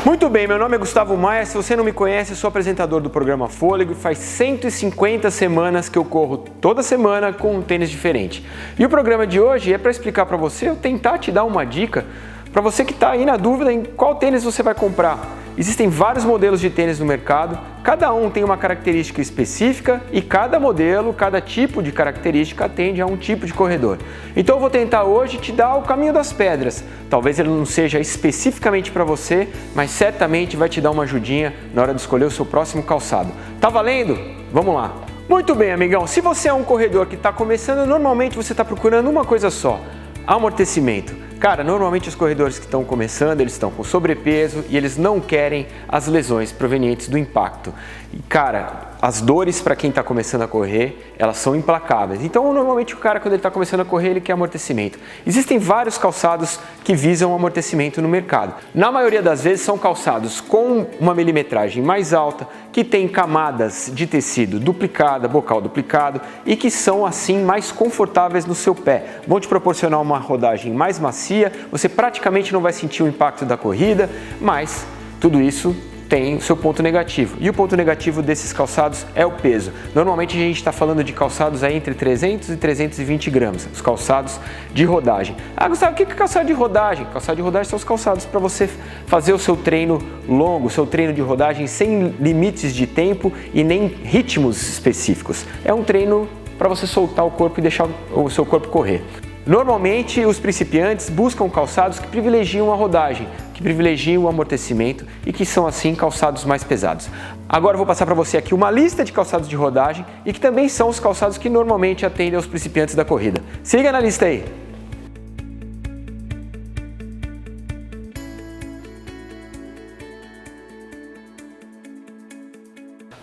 Muito bem, meu nome é Gustavo Maia, se você não me conhece, eu sou apresentador do programa Fôlego e faz 150 semanas que eu corro toda semana com um tênis diferente. E o programa de hoje é para explicar para você, eu tentar te dar uma dica para você que está aí na dúvida em qual tênis você vai comprar. Existem vários modelos de tênis no mercado, cada um tem uma característica específica e cada modelo, cada tipo de característica atende a um tipo de corredor. Então eu vou tentar hoje te dar o caminho das pedras. Talvez ele não seja especificamente para você, mas certamente vai te dar uma ajudinha na hora de escolher o seu próximo calçado. Tá valendo? Vamos lá! Muito bem, amigão, se você é um corredor que está começando, normalmente você está procurando uma coisa só: amortecimento. Cara, normalmente os corredores que estão começando, eles estão com sobrepeso e eles não querem as lesões provenientes do impacto. E, cara, as dores para quem está começando a correr, elas são implacáveis. Então, normalmente o cara, quando ele está começando a correr, ele quer amortecimento. Existem vários calçados que visam amortecimento no mercado. Na maioria das vezes são calçados com uma milimetragem mais alta, que tem camadas de tecido duplicada, bocal duplicado e que são assim mais confortáveis no seu pé. Vão te proporcionar uma rodagem mais macia, você praticamente não vai sentir o impacto da corrida, mas tudo isso tem o seu ponto negativo. E o ponto negativo desses calçados é o peso. Normalmente a gente está falando de calçados aí entre 300 e 320 gramas, os calçados de rodagem. Ah, Gustavo, o que é calçado de rodagem? Calçado de rodagem são os calçados para você fazer o seu treino longo, o seu treino de rodagem sem limites de tempo e nem ritmos específicos. É um treino para você soltar o corpo e deixar o seu corpo correr. Normalmente os principiantes buscam calçados que privilegiam a rodagem, que privilegiam o amortecimento e que são assim calçados mais pesados. Agora eu vou passar para você aqui uma lista de calçados de rodagem e que também são os calçados que normalmente atendem aos principiantes da corrida. Se liga na lista aí!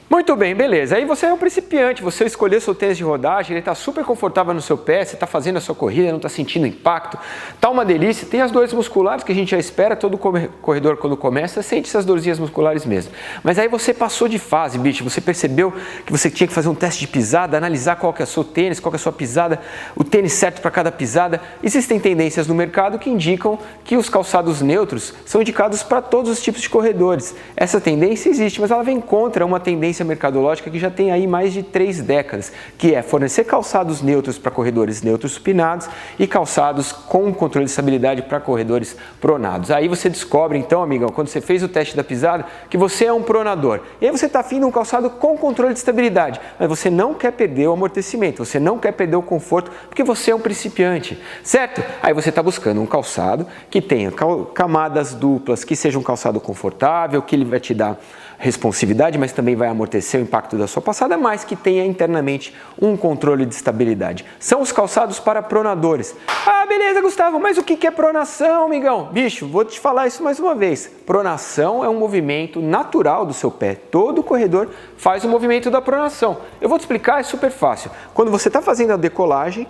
Muito bem, beleza. Aí você é um principiante, você escolheu seu tênis de rodagem, ele está super confortável no seu pé, você está fazendo a sua corrida, não está sentindo impacto, tá uma delícia. Tem as dores musculares que a gente já espera, todo corredor quando começa sente essas dorzinhas musculares mesmo. Mas aí você passou de fase, bicho, você percebeu que você tinha que fazer um teste de pisada, analisar qual que é o seu tênis, qual que é a sua pisada, o tênis certo para cada pisada. Existem tendências no mercado que indicam que os calçados neutros são indicados para todos os tipos de corredores. Essa tendência existe, mas ela vem contra uma tendência mercadológica que já tem aí mais de 3 décadas, que é fornecer calçados neutros para corredores neutros supinados e calçados com controle de estabilidade para corredores pronados. Aí você descobre então, amigão, quando você fez o teste da pisada, que você é um pronador. E aí você está afim de um calçado com controle de estabilidade, mas você não quer perder o amortecimento, você não quer perder o conforto, porque você é um principiante, certo? Aí você está buscando um calçado que tenha camadas duplas, que seja um calçado confortável, que ele vai te dar responsividade, mas também vai amortecer o impacto da sua passada, mas que tenha internamente um controle de estabilidade. São os calçados para pronadores. Ah, beleza, Gustavo, mas o que é pronação, amigão? Bicho, vou te falar isso mais uma vez. Pronação é um movimento natural do seu pé. Todo corredor faz o movimento da pronação. Eu vou te explicar, é super fácil. Quando você está fazendo a decolagem,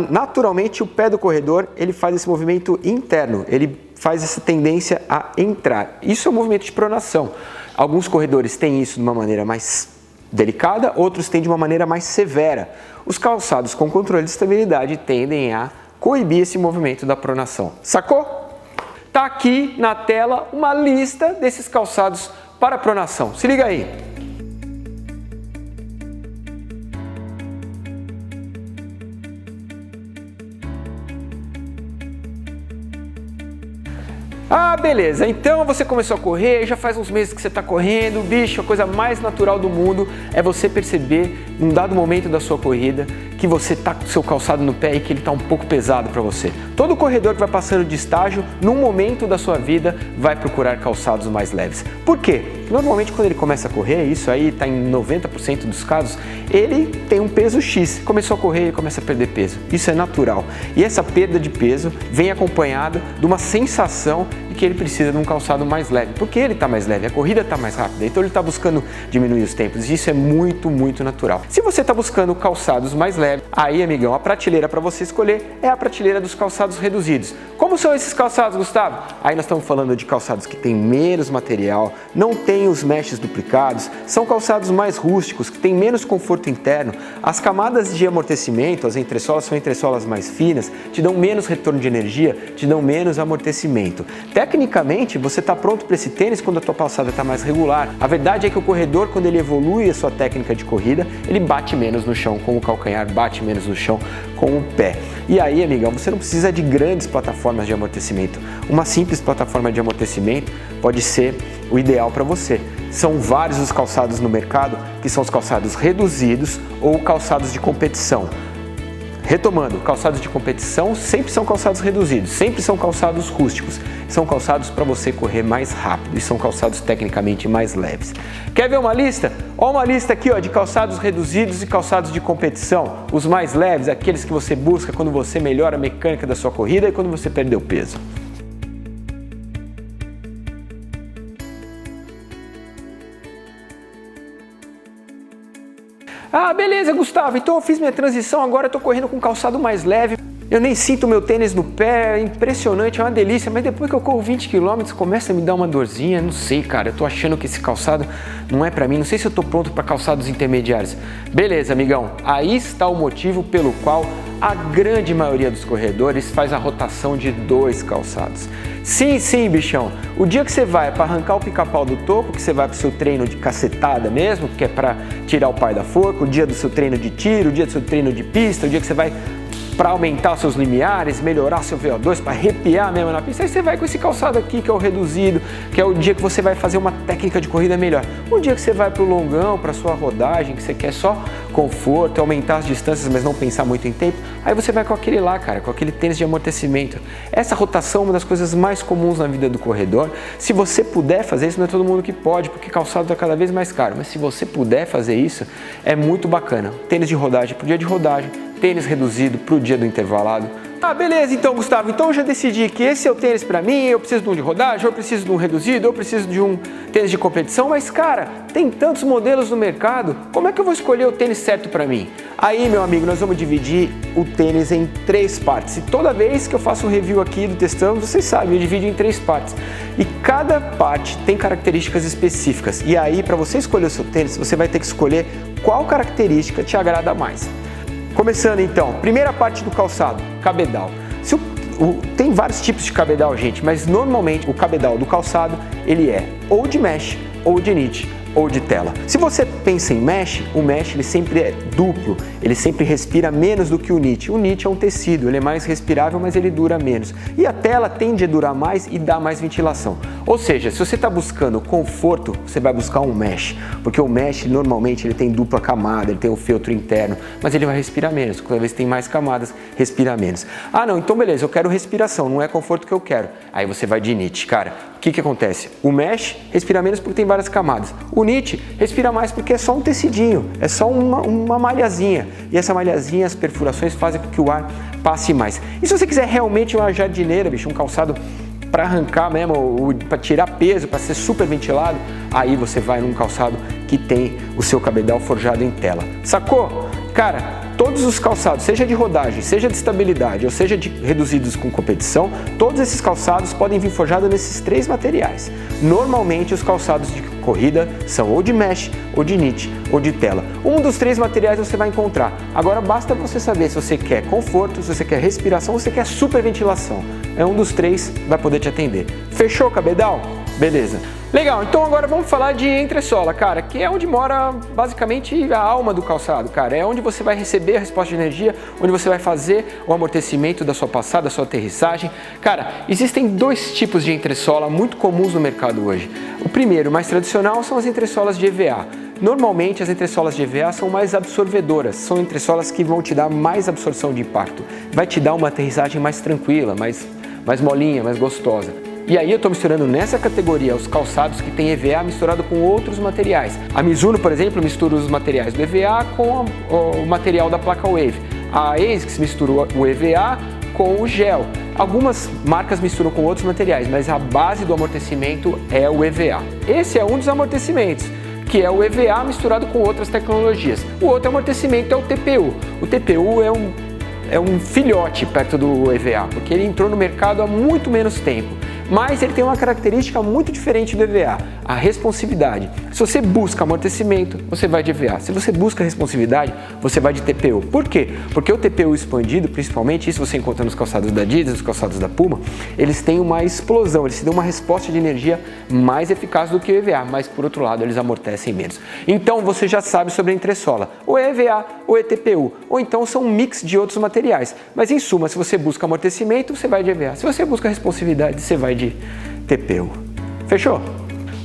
naturalmente o pé do corredor ele faz esse movimento interno, ele faz essa tendência a entrar. Isso é um movimento de pronação. Alguns corredores têm isso de uma maneira mais delicada, outros têm de uma maneira mais severa. Os calçados com controle de estabilidade tendem a coibir esse movimento da pronação. Sacou? Tá aqui na tela uma lista desses calçados para pronação. Se liga aí! Ah, beleza, então você começou a correr, já faz uns meses que você está correndo, bicho, a coisa mais natural do mundo é você perceber, num dado momento da sua corrida, que você está com o seu calçado no pé e que ele está um pouco pesado para você. Todo corredor que vai passando de estágio, num momento da sua vida, vai procurar calçados mais leves. Por quê? Normalmente quando ele começa a correr, isso aí está em 90% dos casos, ele tem um peso X, começou a correr e começa a perder peso. Isso é natural. E essa perda de peso vem acompanhada de uma sensação de que ele precisa de um calçado mais leve. Porque ele está mais leve, a corrida está mais rápida, então ele está buscando diminuir os tempos. E isso é muito, muito natural. Se você está buscando calçados mais leves, aí, amigão, a prateleira para você escolher é a prateleira dos calçados reduzidos. Como são esses calçados, Gustavo? Aí nós estamos falando de calçados que têm menos material, não tem os meshes duplicados, são calçados mais rústicos, que têm menos conforto interno, as camadas de amortecimento, as entressolas são entressolas mais finas, te dão menos retorno de energia, te dão menos amortecimento. Tecnicamente, tecnicamente, você está pronto para esse tênis quando a tua calçada está mais regular. A verdade é que o corredor, quando ele evolui a sua técnica de corrida, ele bate menos no chão com o calcanhar, bate menos no chão com o pé. E aí, amigão, você não precisa de grandes plataformas de amortecimento. Uma simples plataforma de amortecimento pode ser o ideal para você. São vários os calçados no mercado, que são os calçados reduzidos ou calçados de competição. Retomando, calçados de competição sempre são calçados reduzidos, sempre são calçados rústicos, são calçados para você correr mais rápido e são calçados tecnicamente mais leves. Quer ver uma lista? Olha uma lista aqui, ó, de calçados reduzidos e calçados de competição. Os mais leves, aqueles que você busca quando você melhora a mecânica da sua corrida e quando você perdeu peso. Ah, beleza, Gustavo, então eu fiz minha transição, agora eu tô correndo com calçado mais leve. Eu nem sinto meu tênis no pé, é impressionante, é uma delícia, mas depois que eu corro 20 km começa a me dar uma dorzinha, não sei, cara, eu tô achando que esse calçado não é pra mim, não sei se eu tô pronto para calçados intermediários. Beleza, amigão, aí está o motivo pelo qual a grande maioria dos corredores faz a rotação de 2 calçados. Sim, bichão, o dia que você vai para arrancar o pica-pau do topo, que você vai pro seu treino de cacetada mesmo, que é para tirar o pai da forca, o dia do seu treino de tiro, o dia do seu treino de pista, o dia que você vai para aumentar seus limiares, melhorar seu VO2, para arrepiar mesmo na pista, aí você vai com esse calçado aqui que é o reduzido, que é o dia que você vai fazer uma técnica de corrida melhor. O dia que você vai para o longão, para sua rodagem, que você quer só conforto, aumentar as distâncias, mas não pensar muito em tempo, aí você vai com aquele lá, cara, com aquele tênis de amortecimento. Essa rotação é uma das coisas mais comuns na vida do corredor. Se você puder fazer isso, não é todo mundo que pode, porque calçado está cada vez mais caro, mas se você puder fazer isso, é muito bacana. Tênis de rodagem para o dia de rodagem, tênis reduzido para o dia do intervalado. Ah, beleza, então, Gustavo, então eu já decidi que esse é o tênis para mim, eu preciso de um de rodagem, eu preciso de um reduzido, eu preciso de um tênis de competição, mas, cara, tem tantos modelos no mercado, como é que eu vou escolher o tênis certo para mim? Aí, meu amigo, nós vamos dividir o tênis em 3 partes. E toda vez que eu faço um review aqui do Testando, vocês sabem, eu divido em 3 partes. E cada parte tem características específicas. E aí, para você escolher o seu tênis, você vai ter que escolher qual característica te agrada mais. Começando então, primeira parte do calçado, cabedal. Tem vários tipos de cabedal, gente, mas normalmente o cabedal do calçado ele é ou de mesh, ou de knit, ou de tela. Se você pensa em mesh, o mesh ele sempre é duplo, ele sempre respira menos do que o knit. O knit é um tecido, ele é mais respirável, mas ele dura menos. E a tela tende a durar mais e dá mais ventilação. Ou seja, se você está buscando conforto, você vai buscar um mesh, porque o mesh normalmente ele tem dupla camada, ele tem um feltro interno, mas ele vai respirar menos. Cada vez que tem mais camadas, respira menos. Ah, não, então beleza, eu quero respiração, não é conforto que eu quero. Aí você vai de knit, cara. O que acontece? O mesh respira menos porque tem várias camadas. O knit respira mais porque é só um tecidinho, é só uma malhazinha. E essa malhazinha, as perfurações fazem com que o ar passe mais. E se você quiser realmente uma jardineira, bicho, um calçado para arrancar mesmo, para tirar peso, para ser super ventilado, aí você vai num calçado que tem o seu cabedal forjado em tela. Sacou? Cara, todos os calçados, seja de rodagem, seja de estabilidade ou seja de reduzidos com competição, todos esses calçados podem vir forjados nesses 3 materiais. Normalmente os calçados de corrida são ou de mesh, ou de knit, ou de tela. Um dos 3 materiais você vai encontrar. Agora basta você saber se você quer conforto, se você quer respiração ou se você quer superventilação. É um dos 3 vai poder te atender. Fechou, cabedal? Beleza. Legal, então agora vamos falar de entressola, cara, que é onde mora basicamente a alma do calçado, cara. É onde você vai receber a resposta de energia, onde você vai fazer o amortecimento da sua passada, da sua aterrissagem. Cara, existem 2 tipos de entressola muito comuns no mercado hoje. O primeiro, mais tradicional, são as entressolas de EVA. Normalmente as entressolas de EVA são mais absorvedoras, são entressolas que vão te dar mais absorção de impacto. Vai te dar uma aterrissagem mais tranquila, mais molinha, mais gostosa. E aí eu estou misturando nessa categoria os calçados que tem EVA misturado com outros materiais. A Mizuno, por exemplo, mistura os materiais do EVA com o material da placa Wave. A ASICS mistura o EVA com o gel. Algumas marcas misturam com outros materiais, mas a base do amortecimento é o EVA. Esse é um dos amortecimentos, que é o EVA misturado com outras tecnologias. O outro amortecimento é o TPU. O TPU é um filhote perto do EVA, porque ele entrou no mercado há muito menos tempo. mas ele tem uma característica muito diferente do EVA, a responsividade. Se você busca amortecimento, você vai de EVA. Se você busca responsividade, você vai de TPU. Por quê? Porque o TPU expandido, principalmente, isso você encontra nos calçados da Adidas, nos calçados da Puma, eles têm uma explosão, eles dão uma resposta de energia mais eficaz do que o EVA, mas por outro lado eles amortecem menos. Então você já sabe sobre a entressola, ou é EVA ou é TPU, ou então são um mix de outros materiais. Mas em suma, se você busca amortecimento, você vai de EVA. Se você busca responsividade, você vai de TPU. Fechou?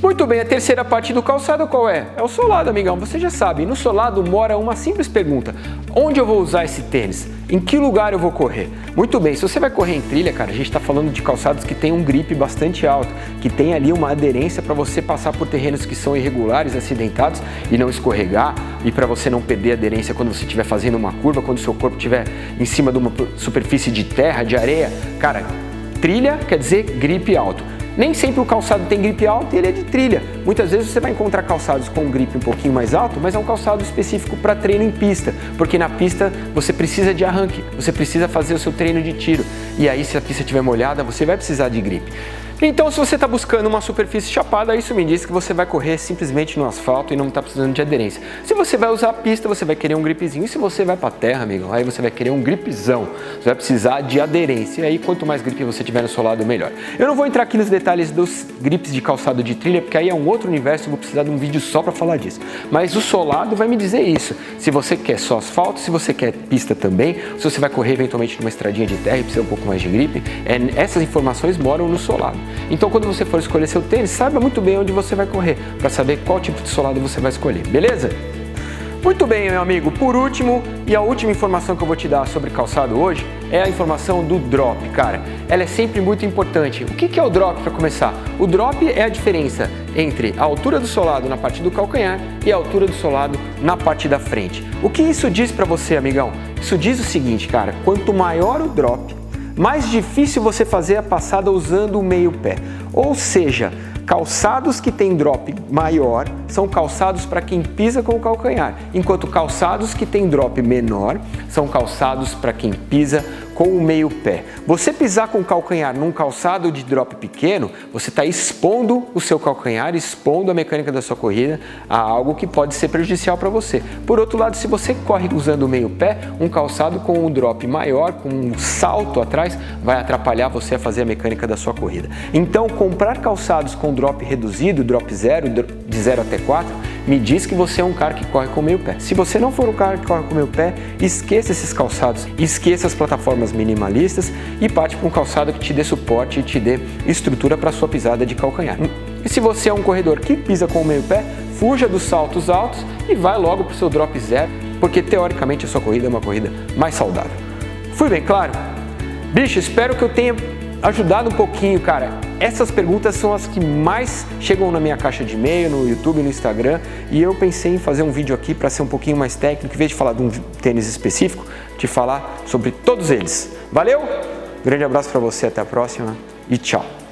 Muito bem, a terceira parte do calçado qual é? É o solado, amigão, você já sabe. No solado mora uma simples pergunta: onde eu vou usar esse tênis? Em que lugar eu vou correr? Muito bem, se você vai correr em trilha, cara, a gente está falando de calçados que tem um grip bastante alto, que tem ali uma aderência para você passar por terrenos que são irregulares, acidentados e não escorregar, e para você não perder aderência quando você estiver fazendo uma curva, quando o seu corpo estiver em cima de uma superfície de terra, de areia. Cara, trilha quer dizer grip alto. Nem sempre o calçado tem grip alto e ele é de trilha. Muitas vezes você vai encontrar calçados com um grip um pouquinho mais alto, mas é um calçado específico para treino em pista, porque na pista você precisa de arranque, você precisa fazer o seu treino de tiro. E aí, se a pista estiver molhada, você vai precisar de grip. Então, se você está buscando uma superfície chapada, isso me diz que você vai correr simplesmente no asfalto e não está precisando de aderência. Se você vai usar a pista, você vai querer um gripzinho. E se você vai para a terra, amigo, aí você vai querer um gripzão. Você vai precisar de aderência. E aí, quanto mais grip você tiver no solado, melhor. Eu não vou entrar aqui nos detalhes dos grips de calçado de trilha, porque aí é um outro universo, eu vou precisar de um vídeo só para falar disso. Mas o solado vai me dizer isso. Se você quer só asfalto, se você quer pista também, se você vai correr eventualmente numa estradinha de terra e precisa um pouco mais de grip, essas informações moram no solado. Então, quando você for escolher seu tênis, saiba muito bem onde você vai correr, para saber qual tipo de solado você vai escolher, beleza? Muito bem, meu amigo. Por último, e a última informação que eu vou te dar sobre calçado hoje é a informação do drop, cara. Ela é sempre muito importante. O que é o drop para começar? O drop é a diferença entre a altura do solado na parte do calcanhar e a altura do solado na parte da frente. O que isso diz para você, amigão? Isso diz o seguinte, cara, quanto maior o drop, mais difícil você fazer a passada usando o meio pé. Ou seja, calçados que têm drop maior são calçados para quem pisa com o calcanhar, enquanto calçados que têm drop menor são calçados para quem pisa com o meio pé. Você pisar com o calcanhar num calçado de drop pequeno, você está expondo o seu calcanhar, expondo a mecânica da sua corrida a algo que pode ser prejudicial para você. Por outro lado, se você corre usando o meio pé, um calçado com um drop maior, com um salto atrás, vai atrapalhar você a fazer a mecânica da sua corrida. Então, comprar calçados com drop reduzido, drop 0, de 0 até 4, me diz que você é um cara que corre com o meio pé. Se você não for um cara que corre com o meio pé, esqueça esses calçados, esqueça as plataformas minimalistas e parte para um calçado que te dê suporte e te dê estrutura para a sua pisada de calcanhar. E se você é um corredor que pisa com o meio pé, fuja dos saltos altos e vai logo para o seu drop 0, porque teoricamente a sua corrida é uma corrida mais saudável. Fui bem claro? Bicho, espero que eu tenha ajudado um pouquinho, cara. Essas perguntas são as que mais chegam na minha caixa de e-mail, no YouTube, no Instagram, e eu pensei em fazer um vídeo aqui para ser um pouquinho mais técnico, em vez de falar de um tênis específico, de falar sobre todos eles. Valeu? Grande abraço para você, até a próxima e tchau!